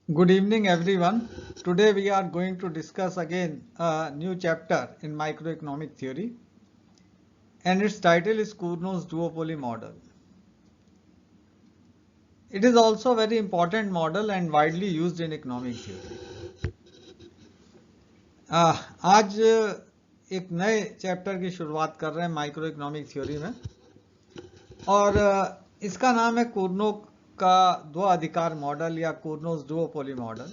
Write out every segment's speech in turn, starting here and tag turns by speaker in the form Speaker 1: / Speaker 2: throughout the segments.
Speaker 1: Good evening, everyone. Today we are going to discuss again a new chapter in microeconomic theory, and its title is Cournot's duopoly model. It is also a very important model and widely used in economic theory. आज एक नए chapter की शुरुआत कर रहे हैं micro economic theory में, और इसका नाम है कूर्नो का दो अधिकार मॉडल या कूर्नोस डुओपोली मॉडल।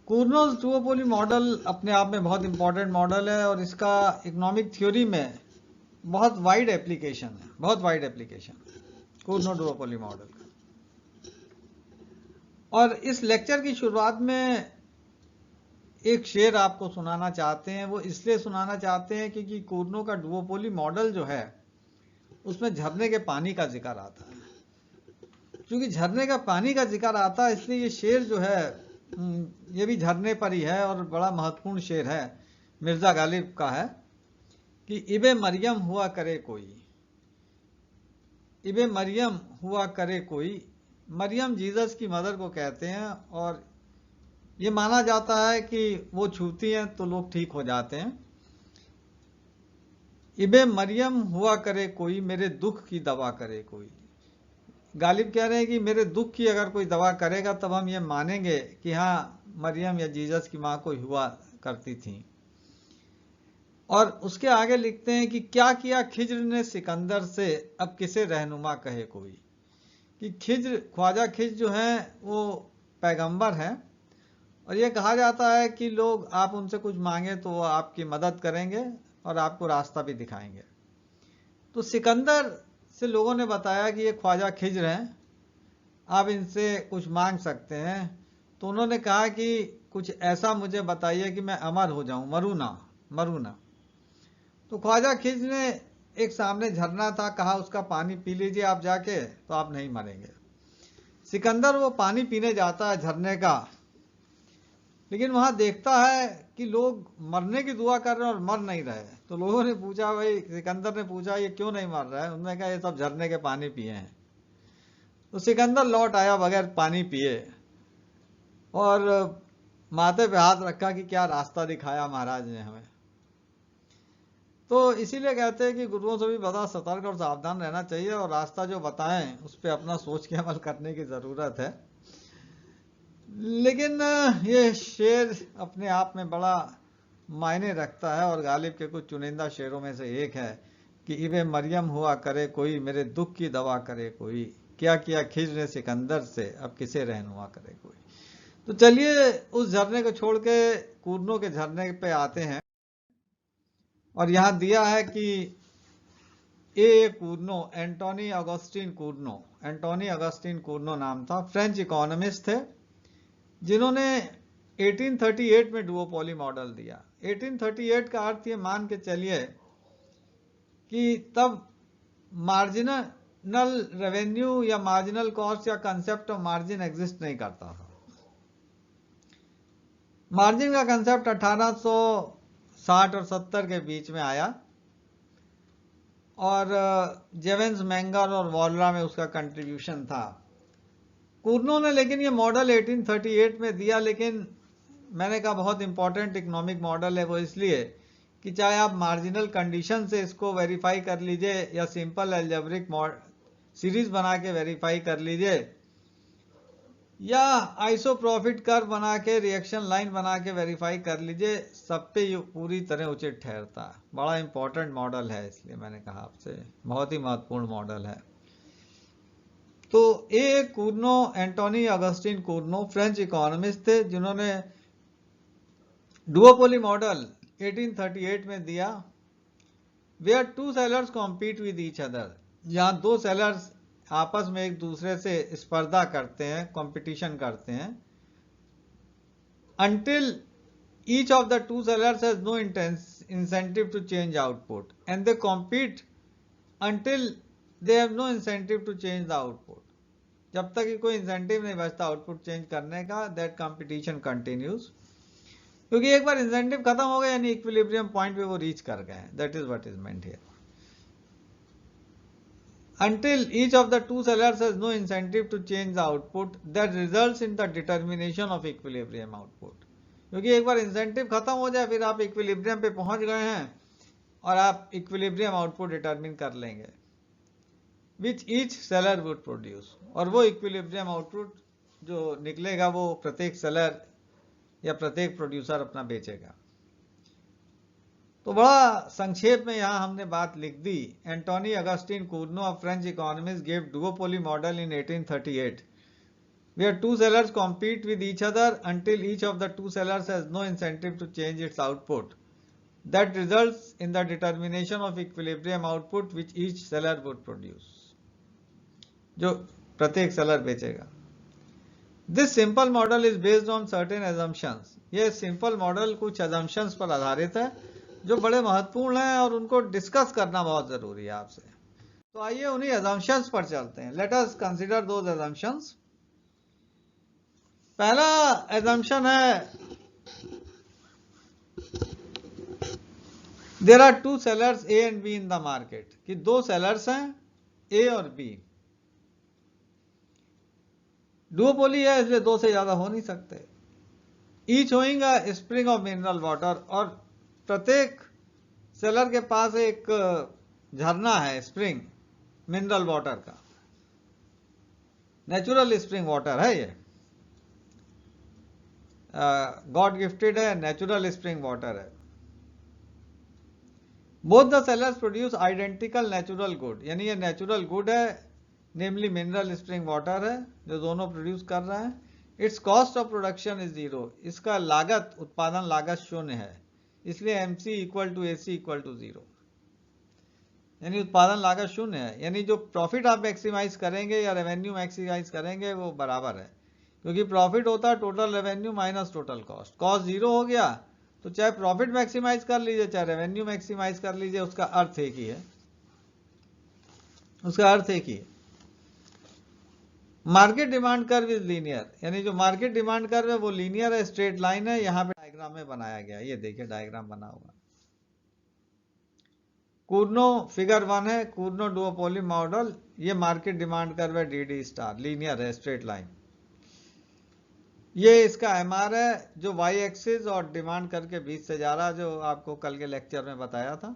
Speaker 1: कूर्नोस डुओपोली मॉडल अपने आप में बहुत इंपॉर्टेंट मॉडल है और इसका इकोनॉमिक थ्योरी में बहुत वाइड एप्लीकेशन है, बहुत वाइड एप्लीकेशन कूर्नो डुओपोली मॉडल का। और इस लेक्चर की शुरुआत में एक शेर आपको सुनाना चाहते हैं। वो इसलिए सुनाना चाहते हैं क्योंकि कूर्नो का डुओपोली मॉडल जो है उसमें झरने के पानी का जिक्र आता है। क्योंकि झरने का पानी का जिक्र आता है इसलिए ये शेर जो है ये भी झरने पर ही है और बड़ा महत्वपूर्ण शेर है, मिर्जा गालिब का है कि इबे मरियम हुआ करे कोई, इबे मरियम हुआ करे कोई। मरियम जीसस की मदर को कहते हैं और ये माना जाता है कि वो छूती हैं तो लोग ठीक हो जाते हैं। इबे मरियम हुआ करे कोई, मेरे दुख की दवा करे कोई। गालिब कह रहे हैं कि मेरे दुख की अगर कोई दवा करेगा तब हम ये मानेंगे कि हाँ मरियम या जीसस की माँ कोई हुआ करती थी। और उसके आगे लिखते हैं कि क्या किया खिज्र ने सिकंदर से, अब किसे रहनुमा कहे कोई। कि खिज्र, ख्वाजा खिज्र जो हैं वो पैगंबर हैं और ये कहा जाता है कि लोग आप उनसे कुछ मांगे तो वो आपकी मदद करेंगे और आपको रास्ता भी दिखाएंगे। तो सिकंदर से लोगों ने बताया कि ये ख्वाजा खिज्र हैं, आप इनसे कुछ मांग सकते हैं। तो उन्होंने कहा कि कुछ ऐसा मुझे बताइए कि मैं अमर हो जाऊं, मरू ना, मरू ना। तो ख्वाजा खिज्र ने एक सामने झरना था, कहा उसका पानी पी लीजिए आप जाके तो आप नहीं मरेंगे। सिकंदर वो पानी पीने जाता है झरने का, लेकिन वहां देखता है कि लोग मरने की दुआ कर रहे हैं और मर नहीं रहे। तो लोगों ने पूछा, भाई सिकंदर ने पूछा ये क्यों नहीं मर रहा है। उन्होंने कहा ये सब झरने के पानी पिए हैं। तो सिकंदर लौट आया बगैर पानी पिए और माथे पे हाथ रखा कि क्या रास्ता दिखाया महाराज ने हमें। तो इसीलिए कहते हैं कि गुरुओं से भी बड़ा सतर्क और सावधान रहना चाहिए और रास्ता जो बताएं उस पर अपना सोच के अमल करने की ज़रूरत है। लेकिन ये शेर अपने आप में बड़ा मायने रखता है और गालिब के कुछ चुनिंदा शेरों में से एक है कि इबे मरियम हुआ करे कोई, मेरे दुख की दवा करे कोई। क्या किया खिज्र ने सिकंदर से, अब किसे रहनुमा करे कोई। तो चलिए उस झरने को छोड़ के कूर्नो के झरने पे आते हैं। और यहां दिया है कि ए Cournot, Antoine Augustin कूर्नो, Antoine Augustin कूर्नो नाम था, फ्रेंच इकोनॉमिस्ट थे जिन्होंने 1838 में डुओपोली मॉडल दिया। 1838 का अर्थ ये मान के चलिए कि तब मार्जिनल रेवेन्यू या मार्जिनल कॉस्ट या कंसेप्ट ऑफ मार्जिन एग्जिस्ट नहीं करता था। मार्जिन का कंसेप्ट 1860 और 70 के बीच में आया और जेवेंस मैंगर और वॉलरा में उसका कंट्रीब्यूशन था। कूर्नो ने लेकिन ये मॉडल 1838 में दिया, लेकिन मैंने कहा बहुत इंपॉर्टेंट इकोनॉमिक मॉडल है वो इसलिए कि चाहे आप मार्जिनल कंडीशन से इसको वेरीफाई कर लीजिए या सिंपल एल्जेब्रिक सीरीज बना के वेरीफाई कर लीजिए या आइसो प्रॉफिट कर्व बना के रिएक्शन लाइन बना के वेरीफाई कर लीजिए, सब पे ये पूरी तरह उचित ठहरता है। बड़ा इंपॉर्टेंट मॉडल है, इसलिए मैंने कहा आपसे बहुत ही महत्वपूर्ण मॉडल है। तो A Cournot, Antoine Augustin Cournot French economist थे जिन्होंने डुओपोली मॉडल 1838 में दिया। Where two sellers compete with each other, जहां दो सेलर्स आपस में एक दूसरे से स्पर्धा करते हैं, कंपटीशन करते हैं। until each of the two sellers has no incentive to change output and they compete until they have no incentive to change the output. जब तक कि कोई इंसेंटिव नहीं बचता आउटपुट चेंज करने का, दैट कंपटीशन कंटिन्यूज। क्योंकि एक बार इंसेंटिव खत्म हो गया यानी इक्विलिब्रियम पॉइंट पे वो रीच कर गए, that is what is meant here. until each of the two sellers has no incentive to change the output that results in the determination of equilibrium output. क्योंकि एक बार इंसेंटिव खत्म हो जाए फिर आप इक्विलिब्रियम पे पहुंच गए हैं और आप इक्विलिब्रियम आउटपुट डिटरमिन कर लेंगे which each seller would produce, और वो इक्विलिब्रियम आउटपुट जो निकलेगा वो प्रत्येक सेलर या प्रत्येक प्रोड्यूसर अपना बेचेगा। तो बड़ा संक्षेप में यहां हमने बात लिख दी। Antoine Augustin Cournot of French economist gave duopoly model in 1838 where two sellers compete with each other until each of the two sellers has no incentive to change its output that results in the determination of equilibrium output which each seller would produce, जो प्रत्येक seller बेचेगा। This simple model is based on certain assumptions. ये simple model कुछ assumptions पर आधारित है जो बड़े महत्वपूर्ण हैं और उनको डिस्कस करना बहुत जरूरी है आपसे। तो आइए उन्हीं assumptions पर चलते हैं। Let us consider those assumptions. पहला assumption है there are two sellers A and B in the market, कि दो sellers हैं A और B। डुओपोली है इसलिए दो से ज्यादा हो नहीं सकते। Each hoeing a spring of mineral water, और प्रत्येक सेलर के पास एक झरना है, स्प्रिंग मिनरल वाटर का, नेचुरल स्प्रिंग वाटर है ये, गॉड गिफ्टेड है, नेचुरल स्प्रिंग वाटर है। Both the sellers produce identical natural good, यानी ये नेचुरल गुड है, नेमली मिनरल स्प्रिंग वाटर है जो दोनों प्रोड्यूस कर रहे हैं। Its cost of production is zero, इसका लागत, उत्पादन लागत शून्य है, इसलिए MC equal to AC equal to zero, यानी उत्पादन लागत शून्य है, यानी जो प्रॉफिट आप मैक्सिमाइज करेंगे या रेवेन्यू मैक्सिमाइज करेंगे वो बराबर है, क्योंकि प्रॉफिट होता है total revenue minus total cost. Cost zero हो गया तो चाहे प्रॉफिट मैक्सिमाइज कर लीजिए चाहे रेवेन्यू मैक्सिमाइज कर लीजिए, उसका अर्थ एक ही है, उसका अर्थ एक ही है। Market demand curve is linear, यानी जो मार्केट डिमांड कर्व है वो लीनियर है, स्ट्रेट लाइन है, यहां पे डायग्राम में बनाया गया, ये देखिए डायग्राम बना हुआ। कूर्नो फिगर 1 है, कूर्नो डुओपोली मॉडल, ये मार्केट डिमांड कर्व है DD स्टार, लीनियर है, स्ट्रेट लाइन। ये इसका MR है जो Y एक्सिस और डिमांड कर्व के बीच से जा रहा है, जो आपको कल के लेक्चर में बताया था।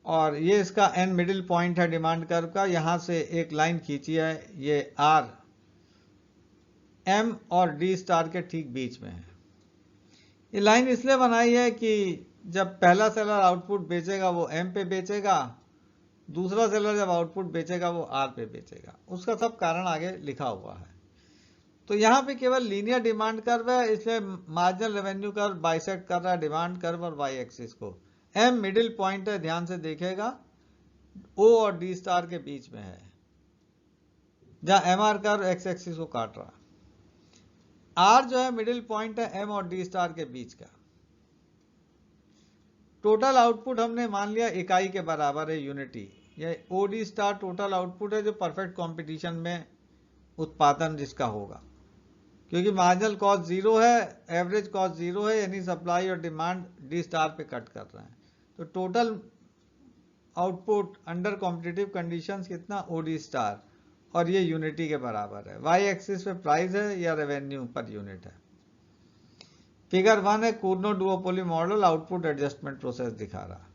Speaker 1: और ये इसका N मिडिल पॉइंट है डिमांड कर्व का, यहां से एक लाइन खींची है, ये R M और D स्टार के ठीक बीच में है। ये लाइन इसलिए बनाई है कि जब पहला सेलर आउटपुट बेचेगा वो M पे बेचेगा, दूसरा सेलर जब आउटपुट बेचेगा वो R पे बेचेगा, उसका सब कारण आगे लिखा हुआ है। तो यहाँ पे केवल लीनियर डिमांड कर्व है, इसलिए मार्जिनल रेवेन्यू कर्व बाइसेक्ट कर रहा है डिमांड कर्व और Y एक्सिस को। M मिडिल पॉइंट है, ध्यान से देखिएगा, O और D स्टार के बीच में है, जहां MR कर्व X एक्सिस को काट रहा है। R जो है मिडिल पॉइंट है M और D स्टार के बीच का। टोटल आउटपुट हमने मान लिया इकाई के बराबर है, यूनिटी। ये OD स्टार टोटल आउटपुट है जो परफेक्ट कंपटीशन में उत्पादन जिसका होगा, क्योंकि मार्जिनल कॉस्ट जीरो है, एवरेज कॉस्ट जीरो है, यानी सप्लाई और डिमांड D स्टार पे कट कर रहे हैं। तो total output under competitive conditions कितना, OD स्टार, और ये यूनिटी के बराबर है। Y एक्सिस पे प्राइस है या रेवेन्यू पर यूनिट है। फिगर 1 है, Cournot duopoly model output adjustment process दिखा रहा।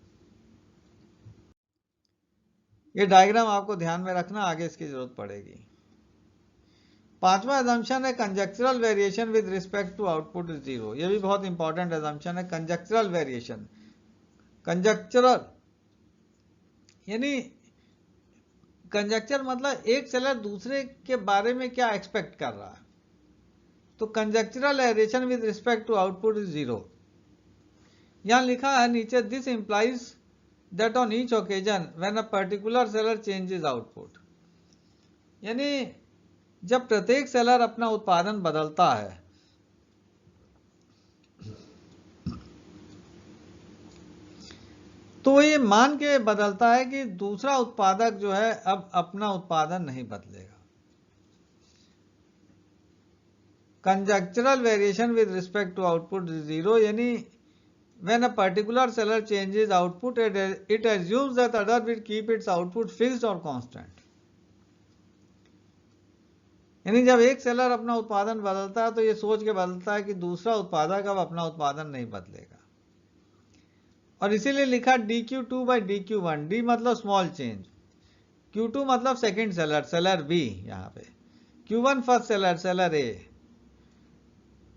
Speaker 1: ये डायग्राम आपको ध्यान में रखना, आगे इसकी जरूरत पड़ेगी। पांचवा assumption है conjectural variation with respect to output is zero, ये भी बहुत इंपॉर्टेंट assumption है। कंजक्चरल वेरिएशन, कंजक्चरल यानी कंजक्चर मतलब एक सेलर दूसरे के बारे में क्या एक्सपेक्ट कर रहा है। तो conjectural variation with respect to output is zero. यहां लिखा है नीचे, this implies that on each occasion when a particular seller changes output, यानी जब प्रत्येक सेलर अपना उत्पादन बदलता है तो ये मान के बदलता है कि दूसरा उत्पादक जो है अब अपना उत्पादन नहीं बदलेगा। Conjectural variation with respect to output zero, यानी when a particular seller changes output, it assumes that other will keep its output fixed or constant. यानी जब एक सेलर अपना उत्पादन बदलता है तो ये सोच के बदलता है कि दूसरा उत्पादक अब अपना उत्पादन नहीं बदलेगा, और इसीलिए लिखा dq2 by dq1। d मतलब स्मॉल चेंज, q2 मतलब सेकंड सेलर, सेलर बी, यहाँ पे q1 फर्स्ट सेलर, सेलर ए।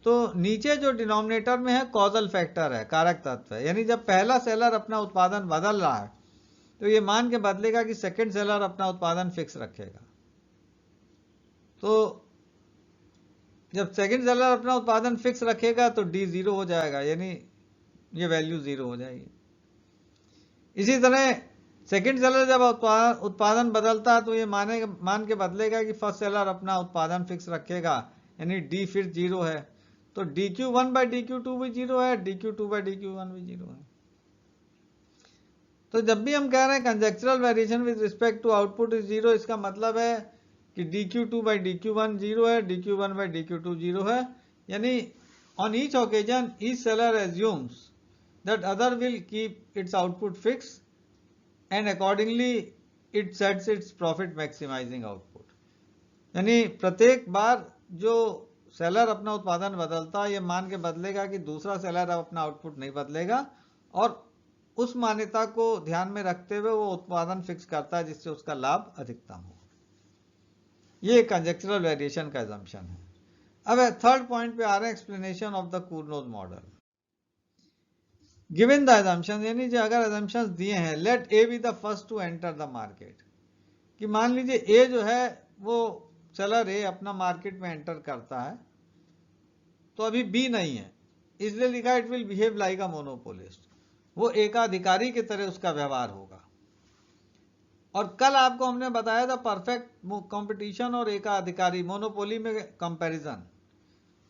Speaker 1: तो नीचे जो डिनोमिनेटर में है कॉजल फैक्टर है, कारक तत्व है, यानी जब पहला सेलर अपना उत्पादन बदल रहा है तो ये मान के बदलेगा कि सेकंड सेलर अपना उत्पादन फिक्स रखेगा। तो जब सेकंड सेलर अपना उत्पादन फिक्स रखेगा तो डी जीरो हो जाएगा, यानी ये वैल्यू जीरो हो जाएगी। इसी तरह सेकंड सेलर जब उत्पादन बदलता है तो ये मान के बदलेगा कि फर्स्ट सेलर अपना उत्पादन फिक्स रखेगा, यानी डी फिर जीरो है। तो dq1 by dq2 भी जीरो है, dq2 by dq1 भी जीरो है। तो जब भी हम कह रहे हैं conjectural variation with respect to output is zero, इसका मतलब है कि dq2 by dq1 जीरो है, dq1 by dq2 जीरो है, यानी on each occasion each seller assumes that other will keep its output fixed and accordingly it sets its profit maximizing output। यानी प्रत्येक बार जो सेलर अपना उत्पादन बदलता है ये मान के बदलेगा कि दूसरा सेलर अब अपना आउटपुट नहीं बदलेगा, और उस मान्यता को ध्यान में रखते हुए वो उत्पादन फिक्स करता है जिससे उसका लाभ अधिकतम हो। ये कंजेक्चुरल वेरिएशन का assumption है। अब थर्ड पॉइंट पे आ रहे हैं, explanation of the Cournot's model. Given the assumptions, यानी जो अगर assumptions दिए हैं, let A be the first to enter the market, कि मान लीजिए ए जो है वो सेलर ए अपना मार्केट में एंटर करता है, तो अभी बी नहीं है, इसलिए लिखा it will behave like a monopolist, वो एकाधिकारी की तरह उसका व्यवहार होगा। और कल आपको हमने बताया था परफेक्ट कंपटीशन और एकाधिकारी मोनोपोली में कंपैरिजन,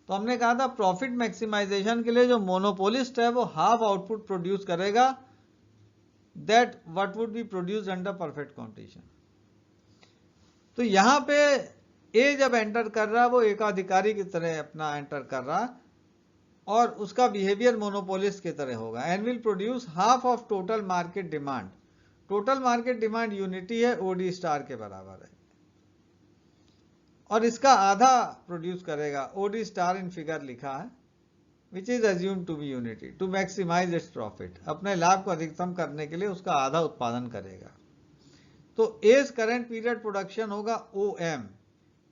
Speaker 1: तो हमने कहा था प्रॉफिट मैक्सिमाइजेशन के लिए जो मोनोपोलिस्ट है वो हाफ आउटपुट प्रोड्यूस करेगा that what would be produced under perfect competition. तो यहां पे ए जब एंटर कर रहा है वो एकाधिकारी की तरह अपना एंटर कर रहा है और उसका बिहेवियर मोनोपोलिस्ट की तरह होगा, and will produce half of total market demand. Total market demand unity है, ओडी स्टार के बराबर है, और इसका आधा प्रोड्यूस करेगा, ओडी स्टार इन फिगर लिखा है, which is assume to be unity to maximise its profit. अपने लाभ को अधिकतम करने के लिए उसका आधा उत्पादन करेगा। तो एज करंट पीरियड प्रोडक्शन होगा ओ एम,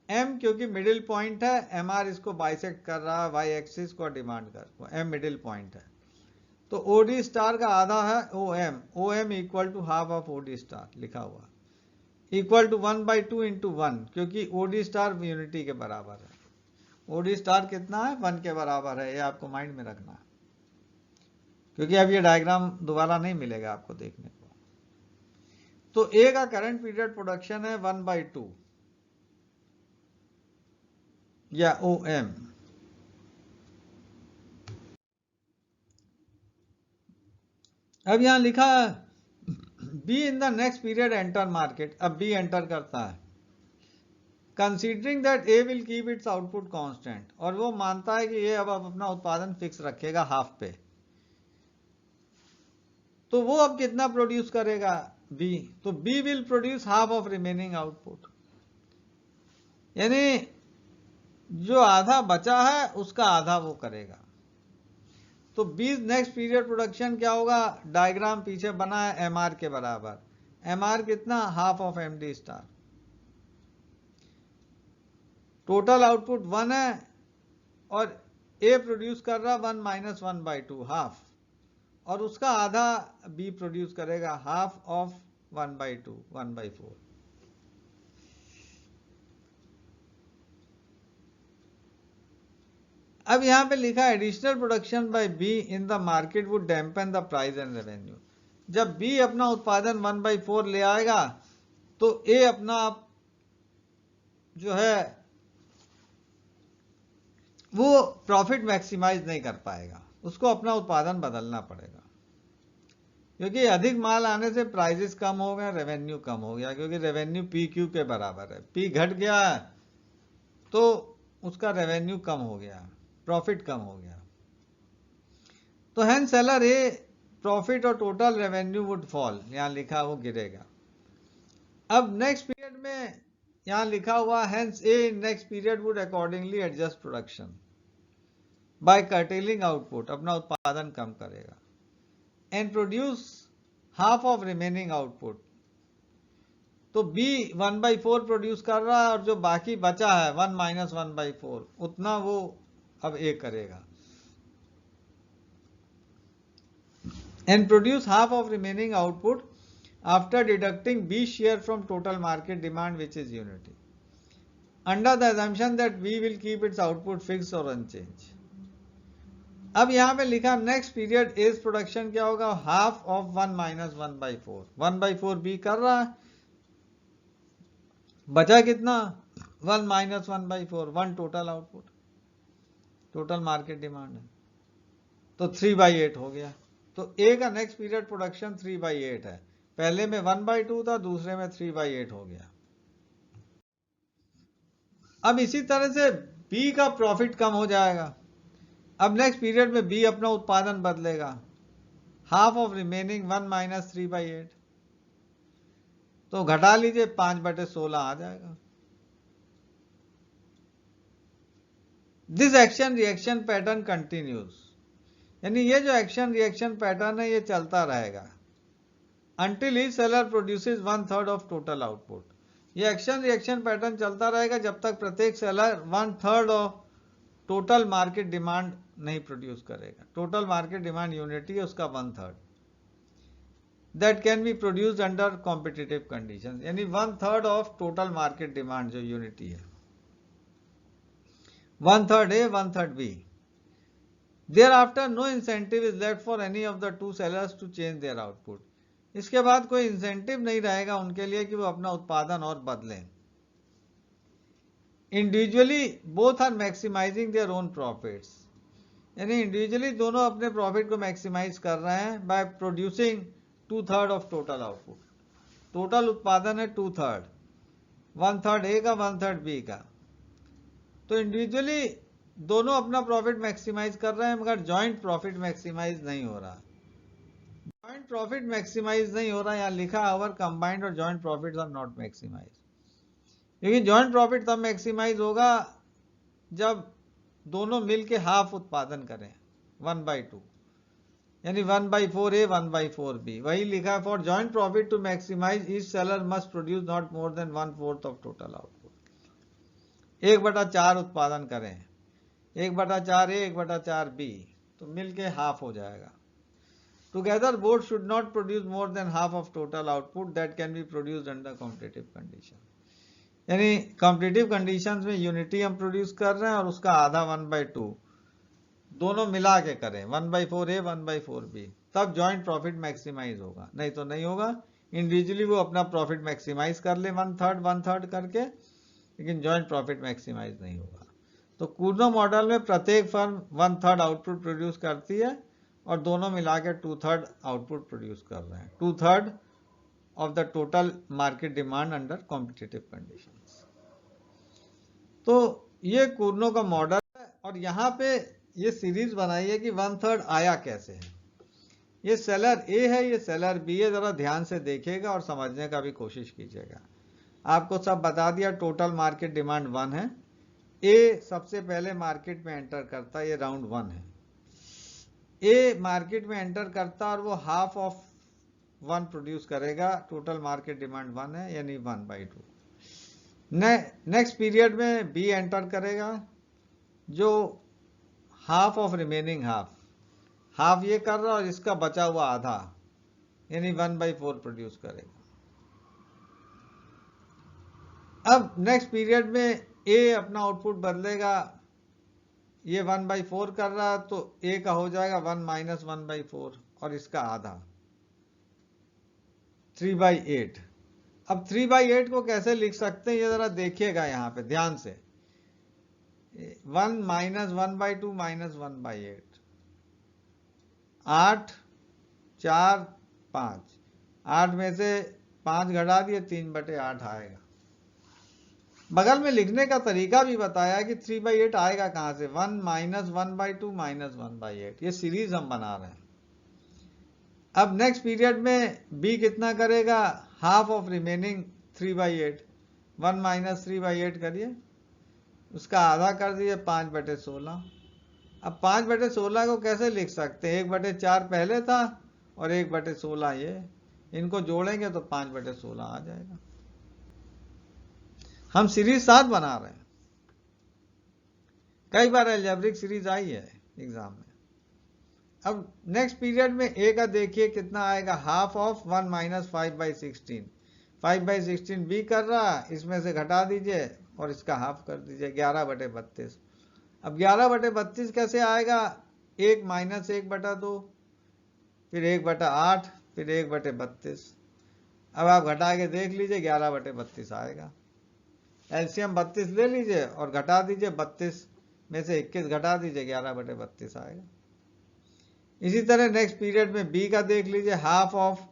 Speaker 1: एम क्योंकि मिडिल पॉइंट है, एम आर इसको बाइसेक्ट कर रहा है, वाई एक्सिस को डिमांड कर, एम मिडिल पॉइंट है, तो ओडी स्टार का आधा है O M equal to half of OD star लिखा हुआ, इक्वल टू 1/2 इंटू 1, क्योंकि ओडी स्टार यूनिटी के बराबर है। ओडी स्टार कितना है, 1 के बराबर है, ये आपको माइंड में रखना है, क्योंकि अब ये डायग्राम दोबारा नहीं मिलेगा आपको देखने को। तो ए का करंट पीरियड प्रोडक्शन है 1/2 या ओ एम। अब यहां लिखा be in the next period enter market, अब बी एंटर करता है considering that A will keep its output constant, और वो मानता है कि ये अब अपना उत्पादन फिक्स रखेगा हाफ पे, तो वो अब कितना प्रोड्यूस करेगा बी, तो B will produce half of remaining output, यानी जो आधा बचा है उसका आधा वो करेगा। तो बी नेक्स्ट पीरियड प्रोडक्शन क्या होगा, डायग्राम पीछे बना है एम आर के बराबर, एम आर कितना, half of M D star. Total output 1 है और ए प्रोड्यूस कर रहा 1 - 1/2 हाफ, और उसका आधा बी प्रोड्यूस करेगा, हाफ ऑफ 1/2 1/4। अब यहां पे लिखा है additional production by be in the market would dampen the price and revenue. जब बी अपना उत्पादन 1/4 ले आएगा तो ए अपना जो है वो प्रॉफिट मैक्सिमाइज नहीं कर पाएगा, उसको अपना उत्पादन बदलना पड़ेगा, क्योंकि अधिक माल आने से प्राइसेस कम हो गए, रेवेन्यू कम हो गया, क्योंकि रेवेन्यू पी क्यू के बराबर है, पी घट गया तो उसका रेवेन्यू कम हो गया, प्रॉफिट कम हो गया। तो हेंस सेलर ए प्रॉफिट और टोटल रेवेन्यू वुड फॉल, यहां लिखा वो गिरेगा। अब नेक्स्ट पीरियड में यहां लिखा हुआ hence A in next period would accordingly adjust production by curtailing output, अपना उत्पादन कम करेगा, and produce half of remaining output. तो बी 1/4 प्रोड्यूस कर रहा है और जो बाकी बचा है 1 - 1/4 उतना वो अब ए करेगा, and produce half of remaining output after deducting B share from total market demand which is unity, under the assumption that B will keep its output fixed or unchanged। अब यहां पे लिखा नेक्स्ट पीरियड एज प्रोडक्शन क्या होगा, half of 1 - 1/4, 1/4 B कर रहा है, बचा कितना 1 - 1/4, 1 total output, total market demand है, तो 3/8 हो गया। तो ए का नेक्स्ट पीरियड प्रोडक्शन 3/8 है, पहले में 1/2 था, दूसरे में 3/8 हो गया। अब इसी तरह से बी का प्रॉफिट कम हो जाएगा। अब नेक्स्ट पीरियड में बी अपना उत्पादन बदलेगा, हाफ ऑफ रिमेनिंग 1 - 3/8, तो घटा लीजिए 5/16 आ जाएगा। This action reaction pattern continues, यानी ये जो एक्शन रिएक्शन पैटर्न है ये चलता रहेगा until he seller produces 1/3 of total output. ये एक्शन रिएक्शन पैटर्न चलता रहेगा जब तक प्रत्येक seller 1/3 of total market demand नहीं प्रोड्यूस करेगा। टोटल मार्केट डिमांड यूनिटी है, उसका 1/3 that can be produced under competitive condition, यानी 1/3 ऑफ टोटल मार्केट डिमांड जो यूनिटी है, 1/3 A 1/3 B। Thereafter no incentive is left for any of the two sellers to change their output। इसके बाद कोई incentive नहीं रहेगा उनके लिए कि वो अपना उत्पादन और बदलें। Individually both are maximising their own profits, यानी इंडिविजुअली दोनों अपने प्रॉफिट को मैक्सिमाइज कर रहे हैं by producing 2/3 of total output. Total उत्पादन है 2/3, 1/3 ए का 1/3 बी का, तो इंडिविजुअली दोनों अपना प्रॉफिट मैक्सिमाइज कर रहे हैं मगर जॉइंट प्रॉफिट मैक्सिमाइज नहीं हो रहा। जॉइंट प्रॉफिट मैक्सिमाइज नहीं हो रहा, यहां लिखा है कंबाइंड और joint profit are not maximise, क्योंकि जॉइंट प्रॉफिट तब मैक्सिमाइज होगा जब दोनों मिलके हाफ उत्पादन करें 1/2, यानी 1/4 A 1/4 B। वही लिखा है for joint profit to maximise each seller must produce not more than 1/4 of total output. 1/4 उत्पादन करें, 1/4 A 1/4 B, तो मिलके हाफ हो जाएगा। Together both should not produce more than half of total output that can be produced under competitive condition, यानी competitive conditions में unity हम produce कर रहे हैं और उसका आधा 1/2 दोनों मिला के करें 1/4 A 1/4 B, तब जॉइंट प्रॉफिट मैक्सिमाइज होगा, नहीं तो नहीं होगा। इंडिविजुअली वो अपना प्रॉफिट मैक्सिमाइज कर ले 1/3 1/3 करके, लेकिन जॉइंट प्रॉफिट मैक्सिमाइज नहीं होगा। तो कूर्नो मॉडल में प्रत्येक फर्म 1/3 आउटपुट प्रोड्यूस करती है और दोनों मिला के 2/3 आउटपुट प्रोड्यूस कर रहे हैं, 2/3 of the total market demand under competitive conditions. तो ये कूर्नो का मॉडल है और यहाँ पे ये सीरीज बनाई है कि 1/3 आया कैसे है। ये सेलर ए है, ये सेलर बी है, जरा ध्यान से देखिएगा और समझने का भी कोशिश कीजिएगा। आपको सब बता दिया, टोटल मार्केट डिमांड 1 है, ए सबसे पहले मार्केट में एंटर करता है, ये राउंड 1 है। ए मार्केट में एंटर करता और वो हाफ ऑफ 1 प्रोड्यूस करेगा, टोटल मार्केट डिमांड 1 है, यानी 1/2। नेक्स्ट पीरियड में बी एंटर करेगा जो हाफ ऑफ रिमेनिंग हाफ ये कर रहा और इसका बचा हुआ आधा, यानी 1/4 प्रोड्यूस करेगा। अब नेक्स्ट पीरियड में ए अपना आउटपुट बदलेगा, ये 1/4 कर रहा है तो ए का हो जाएगा 1 - 1/4 और इसका आधा 3/8। अब 3/8 को कैसे लिख सकते हैं ये जरा देखिएगा यहाँ पे ध्यान से, 1 - 1/2 - 1/8, 8 4 5, 8 में से 5 घटा दिए 3/8 आएगा। बगल में लिखने का तरीका भी बताया कि 3/8 आएगा कहां से, 1 माइनस 1/2 माइनस 1/8, ये सीरीज हम बना रहे हैं। अब नेक्स्ट पीरियड में बी कितना करेगा, हाफ ऑफ रिमेनिंग 3/8, 1 माइनस 3/8 करिए, उसका आधा कर दिए 5/16। अब 5/16 को कैसे लिख सकते हैं, 1/4 पहले था और 1/16 ये, इनको जोड़ेंगे तो 5/16 आ जाएगा। हम सीरीज 7 बना रहे हैं, कई बार अलजेब्रिक सीरीज आई है एग्जाम में। अब नेक्स्ट पीरियड में ए का देखिए कितना आएगा, हाफ ऑफ 1 माइनस 5/16, 5/16 बी कर रहा, इसमें से घटा दीजिए और इसका हाफ कर दीजिए, 11/32। अब 11/32 कैसे आएगा, 1 माइनस 1/2, फिर 1/8, फिर 1/32। अब आप घटा के देख लीजिए 11/32 आएगा। एलसीएम 32 ले लीजिए और घटा दीजिए, 32 में से 21 घटा दीजिए, 11/32 आएगा। इसी तरह नेक्स्ट पीरियड में बी का देख लीजिए, हाफ ऑफ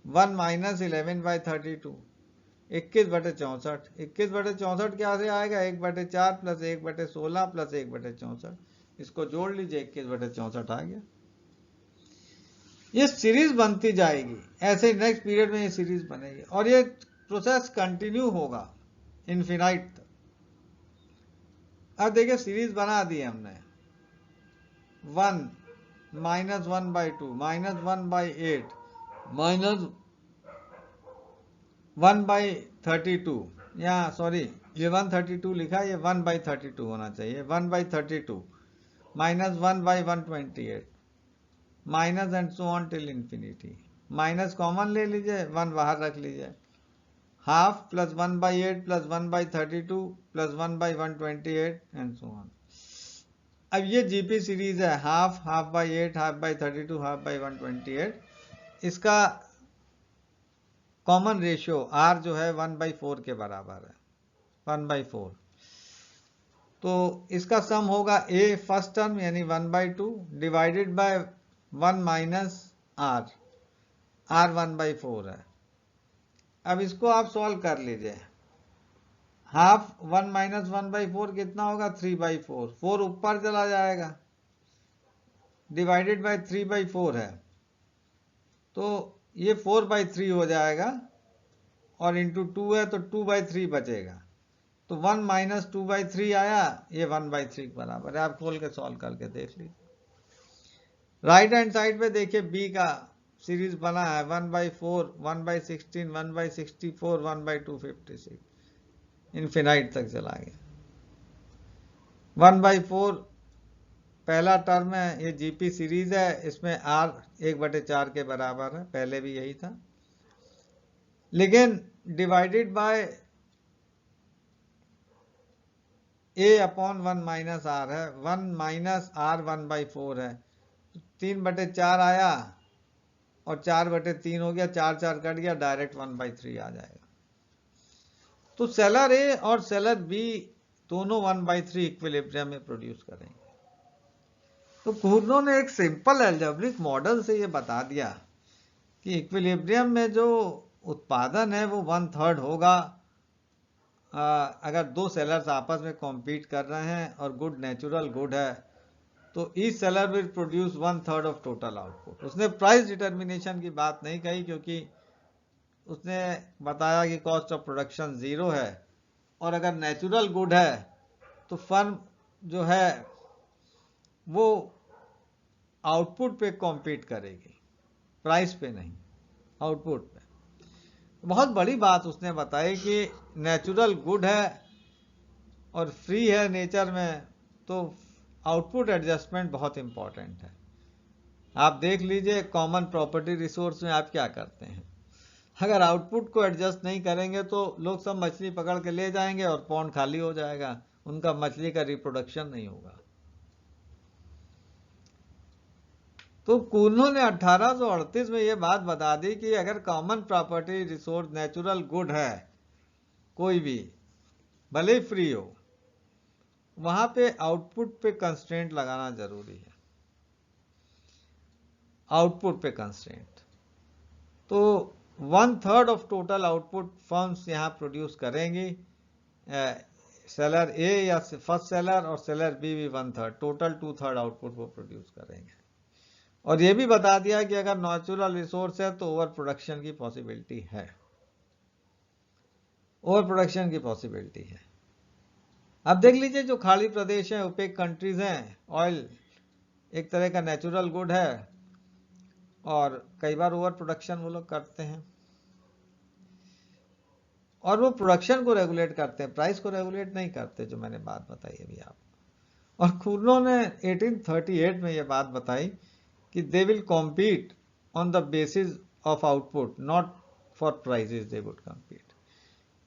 Speaker 1: 1 माइनस 11/32, 21/64, 21/64 क्या से आएगा, 1/4 प्लस 1/16 प्लस 1/64, इसको जोड़ लीजिए, 21/64 आ गया। ये सीरीज बनती जाएगी, ऐसे नेक्स्ट पीरियड में ये सीरीज बनेगी और ये प्रोसेस कंटिन्यू होगा इनफिनाइट तक। अब देखिए सीरीज बना दी हमने, 1 माइनस 1/2 माइनस 1/8 माइनस 1/32, यहाँ सॉरी ये 132 लिखा, ये 1/32 होना चाहिए, 1/32 minus 1/128 minus and so on till infinity. Minus common ले लीजिए, 1 बाहर रख लीजिए, half plus 1/8 plus 1/32 plus 1/128 and so on. अब ये जीपी सीरीज है, हाफ, हाफ/8, हाफ/32, हाफ/128। इसका कॉमन रेशियो आर जो है 1/4 के बराबर है, 1/4। तो इसका सम होगा ए फर्स्ट टर्म यानी 1/2 divided by 1 minus R, R 1/4 है। अब इसको आप सॉल्व कर लीजिए, हाफ 1 माइनस 1/4 कितना होगा, 3/4, 4 ऊपर चला जाएगा, डिवाइडेड बाय 3/4 है तो ये 4/3 हो जाएगा, और इंटू 2 है तो 2/3 बचेगा, तो 1 माइनस 2/3 आया, ये 1/3 के बराबर है। आप खोल के सॉल्व करके देख लीजिए। राइट हैंड साइड पे देखिए बी का सीरीज बना है, 1/4, 1/16, 1/64, 1/256, इनफिनाइट तक चला गया। 1/4 पहला टर्म है, ये जीपी सीरीज है, इसमें आर 1/4 के बराबर है, पहले भी यही था, लेकिन divided by A upon 1 minus R है, 1 माइनस आर 1/4 है, 3/4 आया और 4/3 हो गया, 4 कट गया, डायरेक्ट 1/3 आ जाएगा। तो सेलर ए और सेलर बी दोनों 1/3 इक्विलिब्रियम में प्रोड्यूस करेंगे। तो कूर्नो ने एक सिंपल अलजेब्रिक मॉडल से ये बता दिया कि इक्विलिब्रियम में जो उत्पादन है वो 1/3 होगा अगर दो सेलर्स आपस में कॉम्पीट कर रहे हैं और गुड नेचुरल गुड है, तो each seller will produce 1/3 of total output. उसने प्राइस डिटर्मिनेशन की बात नहीं कही, क्योंकि उसने बताया कि कॉस्ट ऑफ प्रोडक्शन 0 है, और अगर नेचुरल गुड है तो फर्म जो है वो आउटपुट पे कॉम्पीट करेगी, प्राइस पे नहीं, आउटपुट पे। बहुत बड़ी बात उसने बताई कि नेचुरल गुड है और फ्री है नेचर में, तो आउटपुट एडजस्टमेंट बहुत इंपॉर्टेंट है। आप देख लीजिए कॉमन प्रॉपर्टी रिसोर्स में आप क्या करते हैं, अगर आउटपुट को एडजस्ट नहीं करेंगे तो लोग सब मछली पकड़ के ले जाएंगे और पॉन्ड खाली हो जाएगा, उनका मछली का रिप्रोडक्शन नहीं होगा। तो कूर्नो ने 1838 में यह बात बता दी कि अगर common property resource natural good है कोई भी, भले ही फ्री हो, वहां पे आउटपुट पे कंस्ट्रेंट लगाना जरूरी है, आउटपुट पे कंस्ट्रेंट। तो 1/3 ऑफ टोटल आउटपुट फर्म्स यहां प्रोड्यूस करेंगी, सेलर ए या फर्स्ट सेलर और सेलर बी भी 1/3, टोटल 2/3 आउटपुट वो प्रोड्यूस करेंगे। और ये भी बता दिया कि अगर नेचुरल रिसोर्स है तो ओवर प्रोडक्शन की पॉसिबिलिटी है, ओवर प्रोडक्शन की पॉसिबिलिटी है। अब देख लीजिए जो खाड़ी प्रदेश हैं, ओपेक कंट्रीज हैं, ऑयल एक तरह का नेचुरल गुड है और कई बार ओवर प्रोडक्शन वो लोग करते हैं, और वो प्रोडक्शन को रेगुलेट करते हैं, प्राइस को रेगुलेट नहीं करते, जो मैंने बात बताई अभी आप। और कुर्नो ने 1838 में ये बात बताई कि they will compete on the basis of output, not for prices they would compete,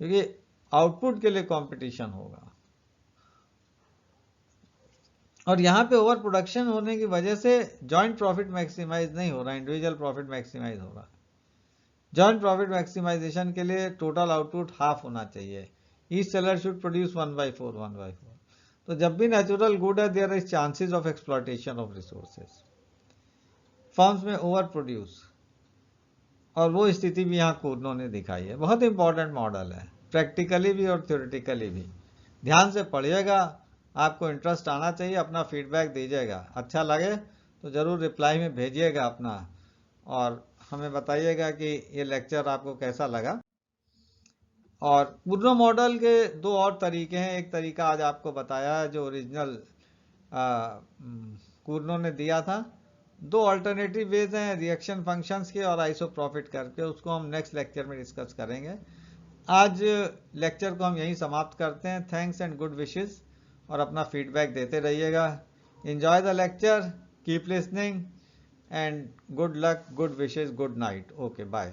Speaker 1: क्योंकि आउटपुट के लिए कंपटीशन होगा। और यहाँ पे ओवर प्रोडक्शन होने की वजह से जॉइंट प्रॉफिट मैक्सिमाइज नहीं हो रहा, इंडिविजुअल प्रॉफिट मैक्सिमाइज हो रहा। जॉइंट प्रॉफिट मैक्सिमाइजेशन के लिए टोटल आउटपुट हाफ होना चाहिए, ईच सेलर शुड प्रोड्यूस 1/4। तो जब भी नेचुरल गुड है, there is chances of exploitation of resources, firms में ओवर प्रोड्यूस, और वो स्थिति भी यहाँ कुर्नो ने दिखाई है। बहुत इंपॉर्टेंट मॉडल है, प्रैक्टिकली भी और थ्योरेटिकली भी। ध्यान से पढ़िएगा, आपको इंटरेस्ट आना चाहिए, अपना फीडबैक दीजिएगा, अच्छा लगे तो ज़रूर रिप्लाई में भेजिएगा अपना, और हमें बताइएगा कि ये लेक्चर आपको कैसा लगा। और कुर्नो मॉडल के दो और तरीके हैं, एक तरीका आज आपको बताया है जो ओरिजिनल कुर्नो ने दिया था। दो अल्टरनेटिव वेज हैं, रिएक्शन फंक्शंस के और आइसोप्रॉफिट करके, उसको हम नेक्स्ट लेक्चर में डिस्कस करेंगे। आज लेक्चर को हम यहीं समाप्त करते हैं। थैंक्स एंड गुड विशेस, और अपना फीडबैक देते रहिएगा। Enjoy the lecture, keep listening, and good luck, good wishes, good night. Okay, bye.